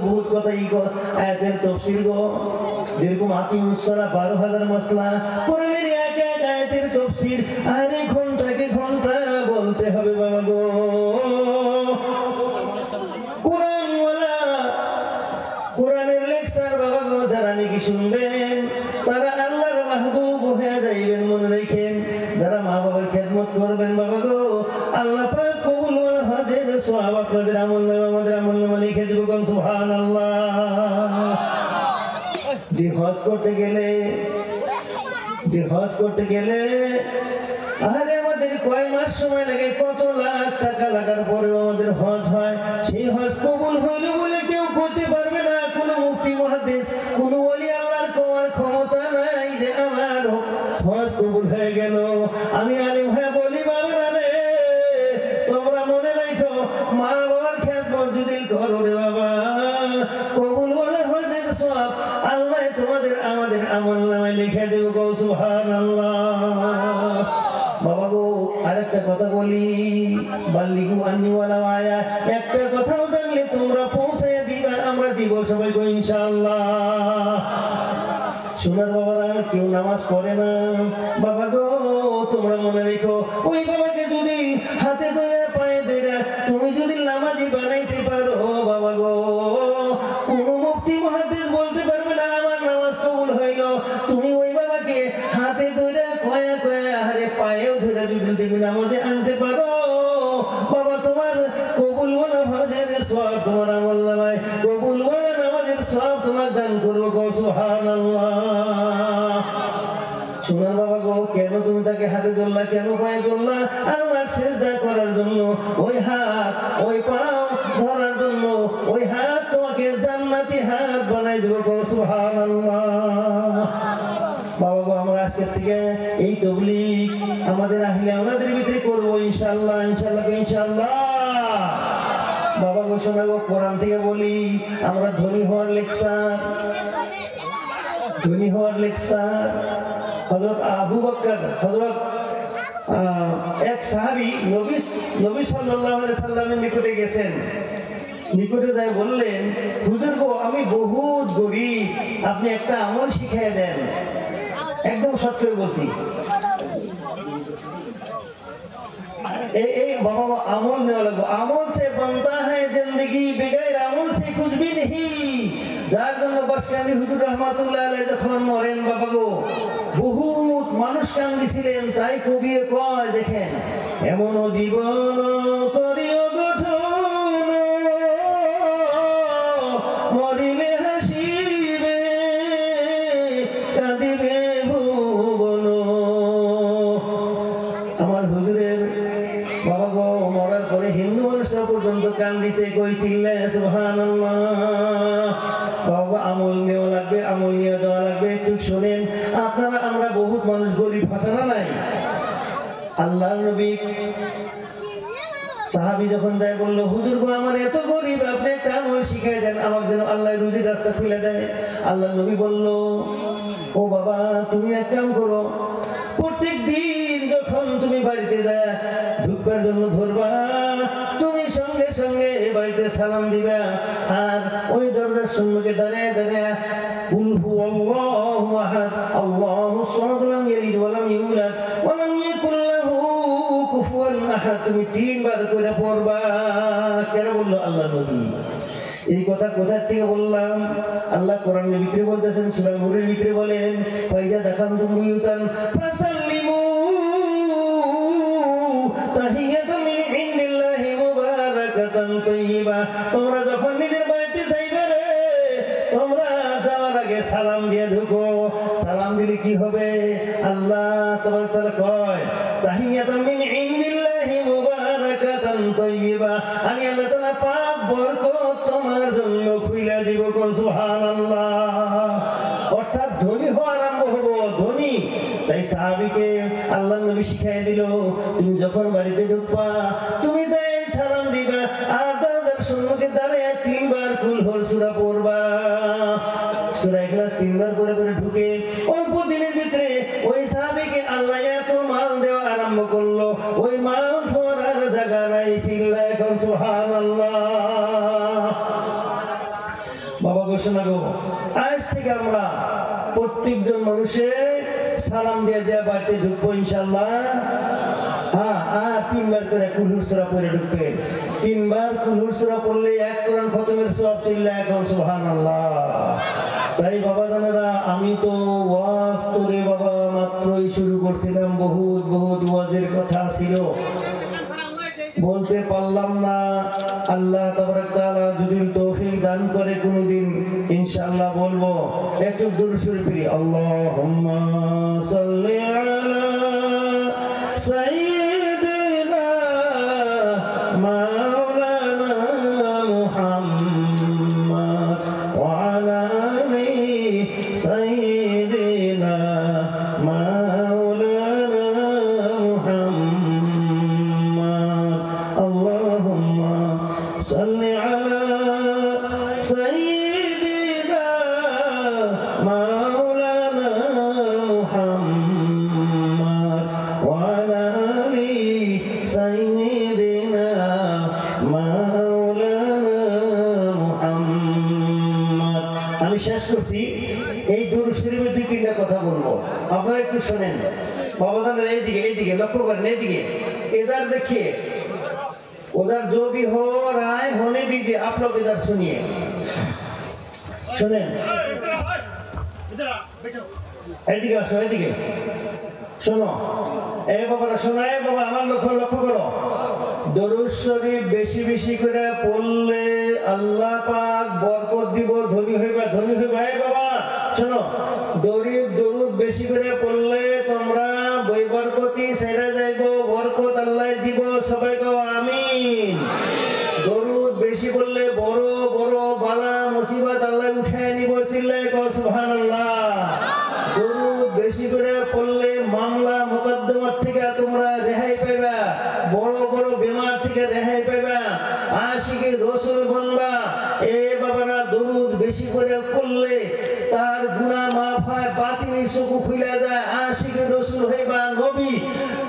বহুত কথা আয়াতের তাফসীর গো, যেরকম আকিমুস সালাহ 12,000 মাসলা, কোরআনের এক এক আয়াতের তাফসীর আরে ঘন্টাকে ঘন্টা বলতে হবে বাবা গো। কোরআনের লেকচার বাবা গো যারা নাকি শুনবেন তারা আল্লাহর মাহবুব হয়ে যাইবেন, মনে রাখেন। যারা মা বাবার খেদমত করবেন বাবা গো, আল্লাহ পাক কবুল ওয়াল হজের সওয়াব আপনাদের আমলনামা আমাদের আমলনামা লিখে দেব। কোন সুবহানাল্লাহ। যে হজ করতে গেলে আরে আমাদের কয় মাস সময় লাগে, কত লাখ টাকা লাগার পরেও আমাদের হজ হয়। সেই হজ কবুল হইল বলে কেউ করতে পারবে না। কোন মুফতি মুহাদ্দিস কোন ওলি আল্লাহর কোয়ার ক্ষমতা নাই যে আমার হজ কবুল হয়ে গেল। আমি আলিম হয়ে বলি বাবারা রে, তোমরা মনে রাখো মা বাবার খেদমত যদি করো রে বাবা, কবুল বলে হজের সওয়াব আল্লাহ তোমাদের আমাদের আমলনামায় লিখে দেব। গো সুবহানাল্লাহ। বাবা গো আরেকটা কথা বলি, বাল্লিগু আন্নি ওয়ালা আয়া, একটা কথাও জানলে তোমরা পৌঁছায় দিবা, আমরা দিব সবাই গো ইনশাআল্লাহ। সোনার বাবারা কেউ নামাজ পড়ে না বাবা গো, তোমরা মনে রেখো ওই বাবাকে যদি হাতে ধরে পায়ে ধরে তুমি যদি নামাজি বানাইতে পারো বাবা গো, কোন মুফতি মুহাদ্দিস বলতে পারবে না আমার নামাজ কবুল হইল। তুমি ওই বাবাকে হাতে ধরে কয়া কয়া হারে পায়েও ধরে যদি তুমি নামাজে আনতে পারো বাবা, তোমার কবুল ওয়ালা হজের সওয়াব তোমার আমলনামায়, কবুল ওয়ালা নামাজের সওয়াব তোমার দান করবো। গো সুবহানাল্লাহ। সোনার বাবা গো, কেন তুমি তাকে হাতে ধরলা, কেন পায়ে ধরলা? আল্লাহ সিজদা করার জন্য, ওই হাত ওই পাও ধরার জন্য। ওই হাত তোমাকে জান্নাতি হাত বানাই দেব। গো সুবহানাল্লাহ। বাবা গো আমরা আজকের থেকে এই তাবলীগ আমাদের আহলে আমাদের ভিতরে করবো ইনশাআল্লাহ, ইনশাআল্লাহ, ইনশাআল্লাহ। বাবা গো শোনা গো, কোরআন থেকে বলি আমরা ধনী হওয়ার লেকচার হযরত আবু বকর, হযরত এক সাহাবী নবী সাল্লাল্লাহু আলাইহি সাল্লামের নিকটে গেছেন। নিকটে যায় বললেন, হুজুর গো আমি বহুত গরীব, আপনি একটা আমল শিখিয়ে দেন। একদম শর্ট করে বলছি, बाबा अमल ने वाला अमल से बनता है जिंदगी, बगैर अमल से कुछ भी नहीं। जार जन्य बसकांदी हुजूर रहमतुल्लाह अलैहि যখন মরেন বাবা গো, বহুত মানুষ কান্দিছিলেন, তাই কবি কয় দেখেন, এমন জীবন করিও গঠন মরিলে হাসিবে কাঁদিবে ভুবন। আমার হুজুরের বাবা গো মরার পরে হিন্দু মানুষরা পর্যন্ত কান্দিছে, কই চিল্লায় সুবহানাল্লাহ। বাবা গো আমল নেওয়া লাগবে, আমল নিয়ে যাওয়া লাগবে। একটু শোনেন আপনারা, আমরা বহুত মানুষ গরিব, হাসানা নাই। আল্লাহর নবী সাহাবী যখন যায় বলল, হুজুর গো আমার এত গরিব, আপনি একটা আমল শিখাই দেন, আমাকে যেন আল্লাহ রুজির রাস্তা খুলে দেয়। আল্লাহর নবী বলল, ও বাবা তুমি এক কাম করো, প্রত্যেক দিন যখন তুমি বাড়িতে যায় ঢুকবার জন্য ধরবা, তুমি সঙ্গে সঙ্গে বাড়িতে সালাম দিবা, আর ওই দরজার সম্মুখে দাঁড়িয়ে দাঁড়িয়ে কুল হুয়াল্লাহু আহাদ আল্লাহুস সামাদ লাম ইয়ালিদ ওয়া লাম ইউলাদ ওয়া লাম ইয়াকুল লাহু কুফুয়ান আহাদ তুমি 3 বার করে পড়বা। কেন বললো আল্লাহ নবী? এই কথা কোথা থেকে বললাম? আল্লাহ কোরআনের ভিতরে বলতেছেন, সূরা নূরের ভিতরে বলেন, ফাইজা দাখালতুম বুয়ুতান ফাসাল্লিমু তাহিয়াতাম মিন ইনদিল্লাহি মুবারাকাতান তাইয়্যিবা। তোমরা যখন নিজের বাড়িতে যাইবে রে, তোমরা যাওয়ার আগে সালাম দিয়ে ঢুকো। সালাম দিলে কি হবে? আল্লাহ তাবারক তাআলা কয়, তাহিয়াতাম মিন ইনদিল্লাহি মুবারাকাতান তাইয়্যিবা, আমি আল্লাহ তাআলা পাক বরকত তোমার জন্য খুইলা দিব। কোন সুবহানাল্লাহ। অর্থাৎ ধনী হওয়া আরম্ভ হবো, ধনী। তাই সাহাবীকে আল্লাহর নবী শিখাই দিল, তুমি যখন বাড়িতে ঢুকবা তুমি যাই সালাম দিবা, আর দরজার সম্মুখে দাঁড়িয়ে 3 বার কুল হুল সূরা পড়বা। সূরা ইখলাস 3 বার করে করে ঢুকে অল্প দিনের ভিতরে ওই সাহাবীকে আল্লাহ এত মাল দেওয়া আরম্ভ করলো, ওই মাল ধরার জায়গা নাই। চিল্লায় এখন সুবহানাল্লাহ। ঘোষণা গো, আজ থেকে আমরা প্রত্যেকজন মানুষে সালাম দিয়ে দেয়া বাড়িতে ঢুকবো ইনশাল্লাহ। হ্যাঁ, আর 3 বার করে কুলহুর সূরা পড়ে ঢুকবে। 3 বার কুলহুর সূরা পড়লে 1 কোরআন খতমের সওয়াব চিল্লা এখন সুবহানাল্লাহ। তাই বাবা জানেরা, আমি তো ওয়াজ তোরে বাবা মাত্রই শুরু করছিলাম, বহুত বহুত ওয়াজের কথা ছিল, বলতে পারলাম না। আল্লাহ তাবারক তাআলা যদি তৌফিক দান করে কোনদিন ইনশাআল্লাহ বলবো। একটু দুরূদ শরীফ পড়ি। আল্লাহুম্মা সাল্লি আলা সাইয়্যিদিনা মাওলানা মুহাম্মদ ওয়া আলা আলি সাইয়্যিদিনা মাওলানা মুহাম্মদ। আল্লাহুম্মা সাল্লি আলা সাইয়্যিদিনা মাওলানা মুহাম্মদ ওয়া আলা আলি সাইয়্যিদিনা মাওলানা মুহাম্মদ। আমি শেষ করছি। এই দুরূদ শরীফের 2-3টা কথা বলবো, আপনারা একটু শোনেন। बाबा जान এইদিকে এইদিকে লক্ষ্য করেন, এইদিকে इधर देखिए, उधर जो भी हो रहा है होने दीजिए, आप लोग इधर सुनिए, सुनें। এইদিকে আসো, এইদিকে শোনো। এই বাবারা শোনো, এই বাবা আমার লক্ষ্য করো। দরুদ শরীফ বেশি বেশি করে পড়লে আল্লাহ পাক বরকত দিব, ধনী হইবা, ধনী হইবা। এই বাবা শোনো, দরুদ বেশি করে পড়লে তোমরা বই বরকতি ছেড়ে যাইবো, বরকত আল্লাহ দিব। সবাই কও আমিন। দরুদ বেশি পড়লে বড় বড় বালা মুসিবত আল্লাহ উঠায় নিব, চিল্লায় কও সুবহানাল্লাহ। দরুদ বেশি করে পড়লে মামলা মুকদ্দমার থেকে তোমরা রেহাই পাইবা, বড় বড় বেমার থেকে রেহাই পাইবা, আশিকে রাসূল বনবা। এ বাবারা দরুদ বেশি করে পড়লে তার গুনাহ মাফ হয়, বাতিনি চক্ষু খুলে যায়, আশিকে রাসূল হইবা, নবী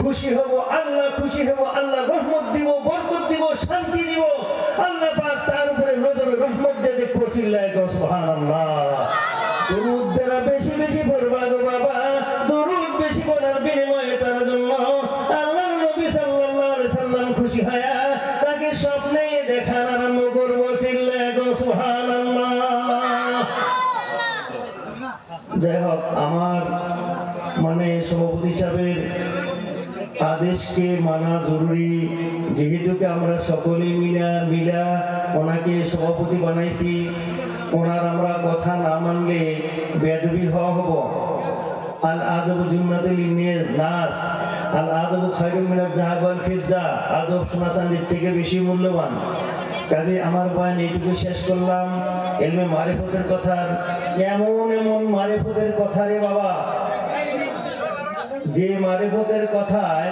খুশি হব, আল্লাহ খুশি হব, আল্লাহ রহমত দিব, বরকত দিব, শান্তি দিব। আল্লাহ পাক তার উপরে নজর রহমত দিয়ে দেখবো, চিল্লায় কও সুবহানাল্লাহ। দরুদ যারা বেশি বেশি পড়বা গো বাবা, দরুদ বেশি পড়ার বিনিময়ে তার জন্য আল্লাহ নবী সাল্লাল্লাহু আলাইহি সাল্লাম খুশি হয়, তাকে স্বপ্নে দেখার আরম্ভ করব, চিল্লায় কও সুবহানাল্লাহ। যাই হোক, আমার মানে সভাপতি সাহেবের আদেশকে মানা জরুরি, যেহেতু আমরা সকলে মিলা ওনাকে সভাপতি বানাইছি। ওনার আমরা কথা না মানলে বেয়াদবি হব। আল আদব জুন্নাতুল নাস, আল আদব খায়রুম মিনাজ যাহাব ওয়াল ফিজ্জা। আদব সোনা চাঁদির থেকে বেশি মূল্যবান। কাজে আমার বয়ান এইটুকু শেষ করলাম। ইলমে মারিফতের কথা, এমন এমন মারিফতের কথা রে বাবা, যে মারিফতের কথায়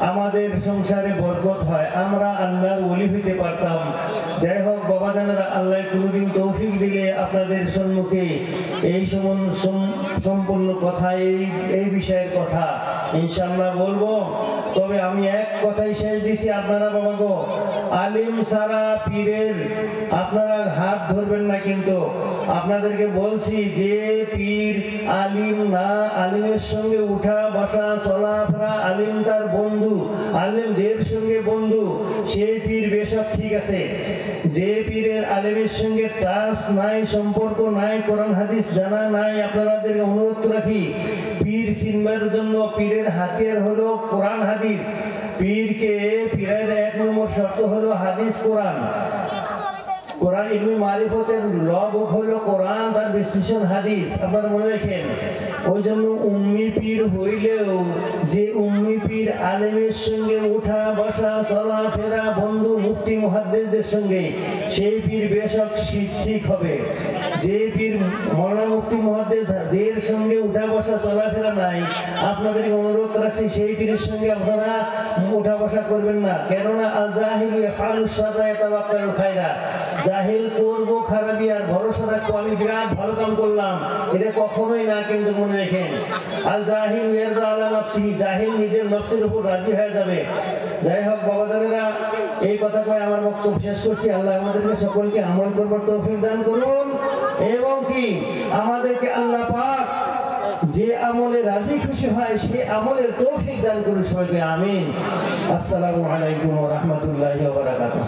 আমাদের সংসারে বরকত হয়, আমরা আল্লাহর ওলি হইতে পারতাম। যাই হোক বাবা জানেরা, আল্লাহ কোনোদিন তৌফিক দিলে আপনাদের সম্মুখে এই সম্পূর্ণ কথা, এই বিষয়ের কথা ইনশাআল্লাহ বলবো। তবে আমি এক কথাই শেষ দিছি, আপনারা বাবা গো, আলিম সারা পীরের আপনারা হাত ধরবেন না। কিন্তু আপনাদেরকে বলছি, যে পীর আলিম না, আলিমের সঙ্গে উঠা বসা চলাফেরা, আলিম তার বন্ধু, আলিমদের সঙ্গে বন্ধু, সেই পীর বেশক ঠিক আছে। যে পীরের আলিমের সঙ্গে টাচ নাই, সম্পর্ক নাই, কোরআন হাদিস জানা নাই, আপনাদেরকে অনুরোধ রাখি, পীর চিনবার জন্য পীরের হাতিয়ার হলো কোরআন হাদিস। পীরের 1 নম্বর শর্ত হলো হাদিস কোরআন। কোরআন ইলমে মারিফতের রব হলো কোরআন, তার বিশ্লেষণ হাদিস। আপনারা মনে রাখেন, ওই জন্য উম্মি পীর হইলেও যে উম্মি পীর আলেমের সঙ্গে উঠা বসা চলাফেরা, বন্ধু মুফতি মুহাদ্দিসদের সঙ্গে, সেই পীর বেশক ঠিক হবে। যে পীর মওলানা মুফতি মুহাদ্দিসদের সঙ্গে উঠা বসা চলাফেরা নাই, আপনাদেরকে অনুরোধ রাখছি, সেই পীরের সঙ্গে আপনারা উঠা বসা করবেন না। কেননা আল জাহিলু ইয়াফআলু শাররা ইয়াতাওয়াক্কালু খায়রা, জাহিল করবো খারাপি আর ভরসা রাখবো আমি বিরাট ভালো কাম করলাম, এটা কখনোই না। কিন্তু মনে রাখেন, আল জাহিল ইয়ারজা আলা নাফসিহি, জাহিল নিজের নফসের উপর রাজি হয়ে যাবে। যাই হোক বাবা জানেরা, এই কথা কয়ে আমার বক্তব্য শেষ করছি। আল্লাহ আমাদেরকে সকলকে আমল করবার তৌফিক দান করুন। এবং কি আমাদেরকে আল্লাহ পাক যে আমলে রাজি খুশি হয় সে আমলের তৌফিক দান করুন সবাইকে আমিন। আসসালামু আলাইকুম ওয়া রাহমাতুল্লাহি ওয়া বারাকাতুহু।